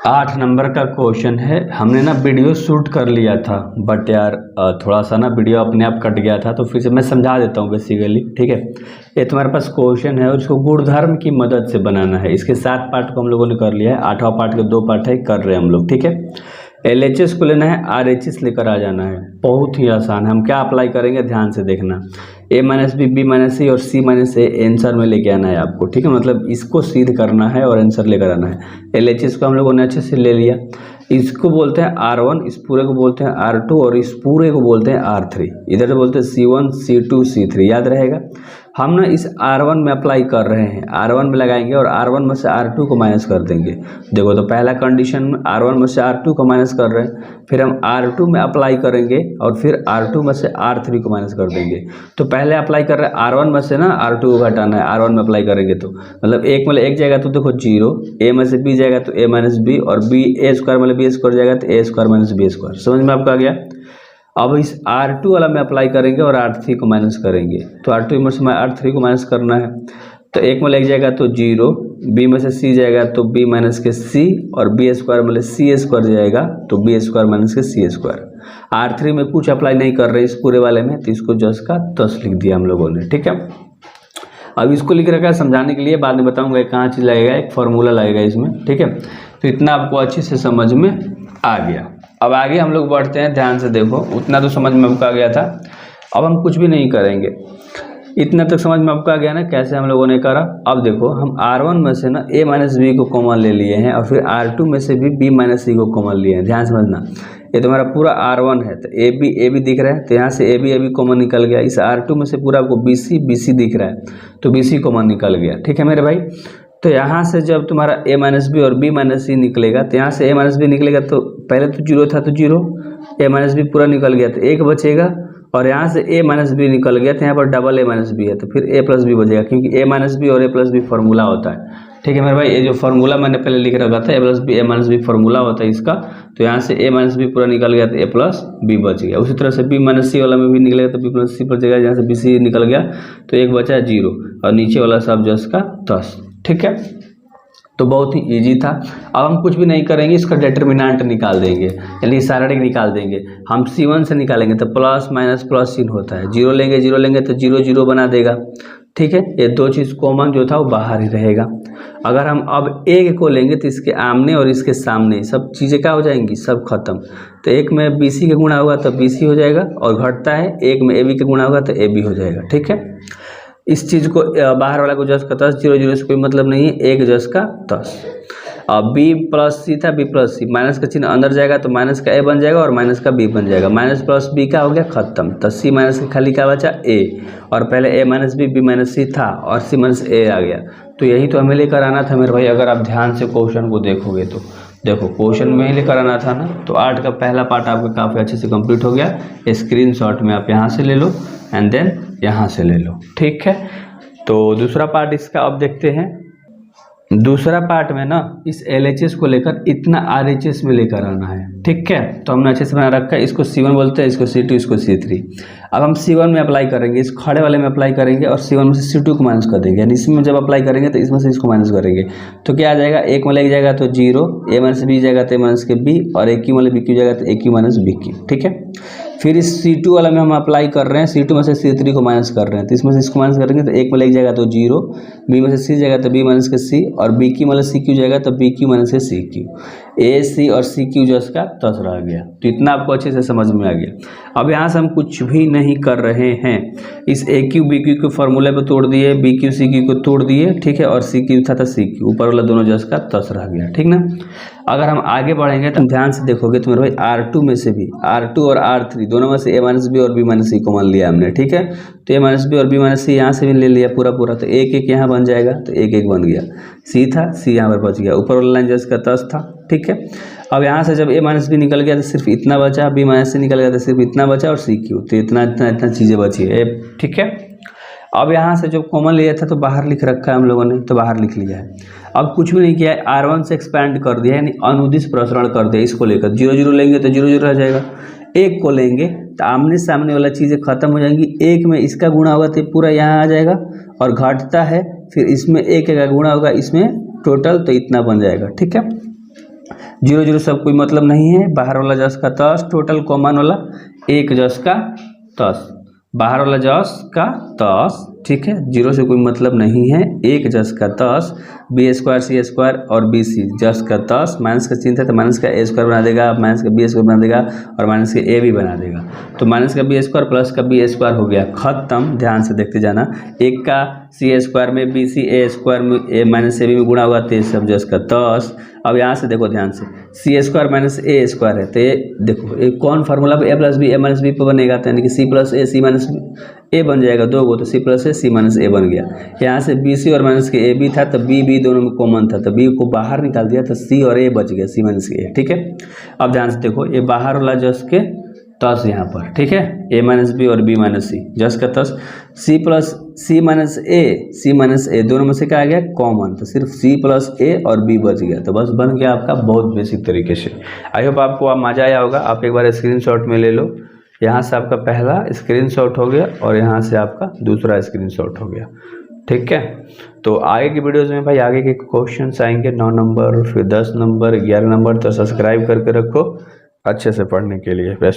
8 number का question है। हमने ना वीडियो शूट कर लिया था, बट यार थोड़ा सा ना वीडियो अपने आप कट गया था, तो फिर से मैं समझा देता हूँ बेसिकली। ठीक है, ये तुम्हारे पास क्वेश्चन है और इसको गुणधर्म की मदद से बनाना है। इसके 7 पार्ट को हम लोगों ने कर लिया है, 8वां पार्ट के 2 पार्ट है, कर रहे हैं हम लोग। ठीक है, LHS को लेना है, RHS लेकर आ जाना है। बहुत ही आसान है। हम क्या अप्लाई करेंगे ध्यान से देखना, A minus B, B minus C और C माइनस ए आंसर में लेके आना है आपको। ठीक है, मतलब इसको सिद्ध करना है और आंसर लेकर आना है। LHS को हम लोगों ने अच्छे से ले लिया। इसको बोलते हैं R1, इस पूरे को बोलते हैं R2 और इस पूरे को बोलते हैं R3। इधर से बोलते हैं C1, C2, C3, याद रहेगा। हम ना इस R1 में अप्लाई कर रहे हैं, R1 में लगाएंगे और R1 में से R2 को माइनस कर देंगे। देखो तो पहला कंडीशन में R1 में से R2 को माइनस कर रहे हैं, फिर हम R2 में अप्लाई करेंगे और फिर R2 में से R3 को माइनस कर देंगे। तो पहले अप्लाई कर रहे हैं R1 में से ना R2 को घटाना है, R1 में अप्लाई करेंगे तो मतलब एक जाएगा तो देखो 0, A में से B जाएगा तो A माइनस बी और B A स्क्वायर मतलब B स्क्वायर जाएगा तो A square minus B square. समझ में आपको आ गया। अब इस R2 वाला में अप्लाई करेंगे और R3 को माइनस करेंगे, तो R2 में से R3 को माइनस करना है। तो एक में लग जाएगा तो 0, B में से C जाएगा तो B माइनस के C और B स्क्वायर मतलब C स्क्वायर जाएगा तो B स्क्वायर माइनस के C स्क्वायर। R3 में कुछ अप्लाई नहीं कर रहे इस पूरे वाले में, तो इसको जस्ट का 10 लिख दिया हम लोगों ने। ठीक है, अब इसको लिख रखा है समझाने के लिए, बाद में बताऊंगा कहाँ चीज़ लगेगा, एक फार्मूला लगेगा इसमें। ठीक है, तो इतना आपको अच्छे से समझ में आ गया। अब आगे हम लोग बढ़ते हैं, ध्यान से देखो। उतना तो समझ में आपको आ गया था, अब हम कुछ भी नहीं करेंगे। इतना तक समझ में आपको आ गया ना कैसे हम लोगों ने करा। अब देखो हम R1 में से ना A माइनस बी को कॉमन ले लिए हैं और फिर R2 में से भी B माइनस सी को कॉमन लिए हैं। ध्यान समझना, ये तुम्हारा पूरा R1 है तो ए बी दिख रहा है, तो यहाँ से ए बी कॉमन निकल गया। इस R2 में से पूरा आपको बी सी दिख रहा है तो BC कॉमन निकल गया। ठीक है मेरे भाई, तो यहाँ से जब तुम्हारा A माइनस बी और B माइनस सी निकलेगा, तो यहाँ से A माइनस बी निकलेगा तो पहले तो 0 था तो 0, A माइनस बी पूरा निकल गया तो 1 बचेगा और यहाँ से A माइनस बी निकल गया तो यहाँ पर डबल A माइनस बी है तो फिर A प्लस बी बचेगा, क्योंकि A माइनस बी और A प्लस बी फार्मूला होता है। ठीक है मेरे भाई, ये जो फार्मूला मैंने पहले लिख रखा था A plus B A minus B formula होता है इसका, तो यहाँ से A माइनस बी पूरा निकल गया तो A प्लस बी बच गया। उसी तरह से B माइनस सी वाला में भी निकलेगा तो B प्लस सी बचेगा, यहाँ से BC निकल गया तो 1 बचा 0 और नीचे वाला सब जस्ट का 10। ठीक है, तो बहुत ही इजी था। अब हम कुछ भी नहीं करेंगे, इसका डिटर्मिनेंट निकाल देंगे, यानी सारा निकाल देंगे। हम C1 से निकालेंगे तो प्लस माइनस प्लस चिन्ह होता है, 0 लेंगे तो 0 0 बना देगा। ठीक है, ये दो चीज़ कॉमन जो था वो बाहर ही रहेगा। अगर हम अब एक को लेंगे तो इसके आमने और इसके सामने सब चीज़ें क्या हो जाएंगी, सब खत्म। तो एक में BC का गुणा होगा तो BC हो जाएगा और घटता है, एक में AB का गुणा होगा तो AB हो जाएगा। ठीक है, इस चीज़ को बाहर वाला को जस का 10, 0 0 से कोई मतलब नहीं है, 1 जस का 10। अब B प्लस सी था, B प्लस सी, माइनस का चिन्ह अंदर जाएगा तो माइनस का A बन जाएगा और माइनस का B बन जाएगा। माइनस प्लस B का हो गया खत्म, तो C माइनस का खाली क्या बचा A, और पहले A माइनस B माइनस सी था और C माइनस A आ गया। तो यही तो हमें लेकर आना था मेरे भाई। अगर आप ध्यान से क्वेश्चन को देखोगे तो देखो क्वेश्चन में ही लेकर आना था ना। तो 8 का पहला पार्ट आपका काफ़ी अच्छे से कंप्लीट हो गया। स्क्रीनशॉट में आप यहाँ से ले लो एंड देन यहाँ से ले लो। ठीक है, तो दूसरा पार्ट इसका अब देखते हैं। दूसरा पार्ट में ना इस LHS को लेकर इतना RHS में लेकर आना है। ठीक है, तो हमने अच्छे से बना रखा है। इसको C1 बोलते हैं, इसको C2, इसको C3। अब हम C1 में अप्लाई करेंगे, इस खड़े वाले में अप्लाई करेंगे और C1 में से C2 को माइनस कर देंगे, यानी इसमें जब अप्लाई करेंगे तो इसमें से इसको माइनस करेंगे तो क्या आ जाएगा, एक में लग जाएगा तो 0, A माइनस B जाएगा तो A माइनस के B और एक क्यू मतलब BQ जाएगा तो AQ माइनस BQ। ठीक है, फिर इस C2 वाला में हम अप्लाई कर रहे हैं, C2 में से C3 को माइनस कर रहे हैं तो इसमें से इसको माइनस करेंगे तो एक में लग जाएगा तो 0, B में से C जाएगा तो B माइनस के C और BQ मतलब CQ जाएगा तो BQ माइनस के CQ। A C और CQ जस का 10 रह गया। तो इतना आपको अच्छे से समझ में आ गया। अब यहाँ से हम कुछ भी नहीं कर रहे हैं, इस AQ BQ को फार्मूले पे तोड़ दिए, BQ CQ को तोड़ दिए। ठीक है, और CQ था तो CQ, ऊपर वाला दोनों जस का 10 रह गया। ठीक ना, अगर हम आगे बढ़ेंगे तो ध्यान से देखोगे तो मेरे भाई R2 में से भी R2 और R3 दोनों में से A माइनस बी और B माइनस सी कॉमन लिया हमने। ठीक है, तो A माइनस बी और B माइनस सी यहाँ से भी ले लिया पूरा पूरा, तो 1 1 यहाँ बन जाएगा तो 1 1 बन गया। C था, C यहाँ पर बच गया, ऊपर वाला लाइन जस का 10 था। ठीक है, अब यहाँ से जब A माइनस बी निकल गया तो सिर्फ इतना बचा, B माइनस सी निकल गया तो सिर्फ इतना बचा और CQ, तो इतना इतना इतना चीज़ें बची है। ठीक है, अब यहाँ से जो कॉमन लिया था तो बाहर लिख रखा है हम लोगों ने, तो बाहर लिख लिया है। अब कुछ भी नहीं किया है, R1 से एक्सपैंड कर दिया, यानी अनुदिश प्रसरण कर दिया। इसको लेकर 0 0 लेंगे तो 0 0 रह जाएगा, एक को लेंगे तो आमने सामने वाला चीज़ें खत्म हो जाएंगी। एक में इसका गुणा होगा तो पूरा यहाँ आ जाएगा और घटता है, फिर इसमें एक का गुणा होगा इसमें टोटल, तो इतना बन जाएगा। ठीक है, जीरो जीरो सब कोई मतलब नहीं है, बाहर वाला जस का तस, टोटल कॉमन वाला एक जस का तस, बाहर वाला जस का तस, ठीक है, जीरो से कोई मतलब नहीं है, एक जस का तस, बी स्क्वायर सी स्क्वायर और बी सी जस का तस, माइनस का चिन्ह है तो माइनस का ए स्क्वायर बना देगा, माइनस का बी स्क्वायर बना देगा और माइनस का ए भी बना देगा। तो माइनस का बी स्क्वायर प्लस का बी स्क्वायर हो गया खत्म। ध्यान से देखते जाना, एक का सी स्क्वायर में बी सी ए स्क्वायर में ए माइनस ए बी में गुणा हुआ तो सब जस का तस। अब यहाँ से देखो ध्यान से, सी स्क्वायर माइनस ए स्क्वायर है तो ये देखो एक कौन फार्मूला ए प्लस बी ए माइनस बी पर बनेगा, तो यानी कि सी प्लस ए सी माइनस ए बन जाएगा, दो गो तो सी प्लस ए सी माइनस ए बन गया। यहाँ से बी सी और माइनस के ए बी था तो बी बी दोनों में कॉमन था तो बी को बाहर निकाल दिया तो सी और ए बच गया, सी माइनस ए, ठीक है। अब ध्यान से देखो ये बाहर वाला जस के तस यहाँ पर, ठीक है, ए माइनस बी और बी माइनस सी जस का तस, सी प्लस सी माइनस ए दोनों में से क्या आ गया कॉमन, तो सिर्फ सी प्लस ए और बी बच गया, तो बस बन गया आपका बहुत बेसिक तरीके से। आई होप आपको अब मजा आया होगा। आप एक बार स्क्रीनशॉट में ले लो, यहाँ से आपका पहला स्क्रीनशॉट हो गया और यहाँ से आपका दूसरा स्क्रीनशॉट हो गया, ठीक है। तो आगे की वीडियोस में भाई आगे के क्वेश्चंस आएंगे 9 नंबर, फिर 10 नंबर, 11 नंबर, तो सब्सक्राइब करके रखो अच्छे से पढ़ने के लिए। बेस्ट।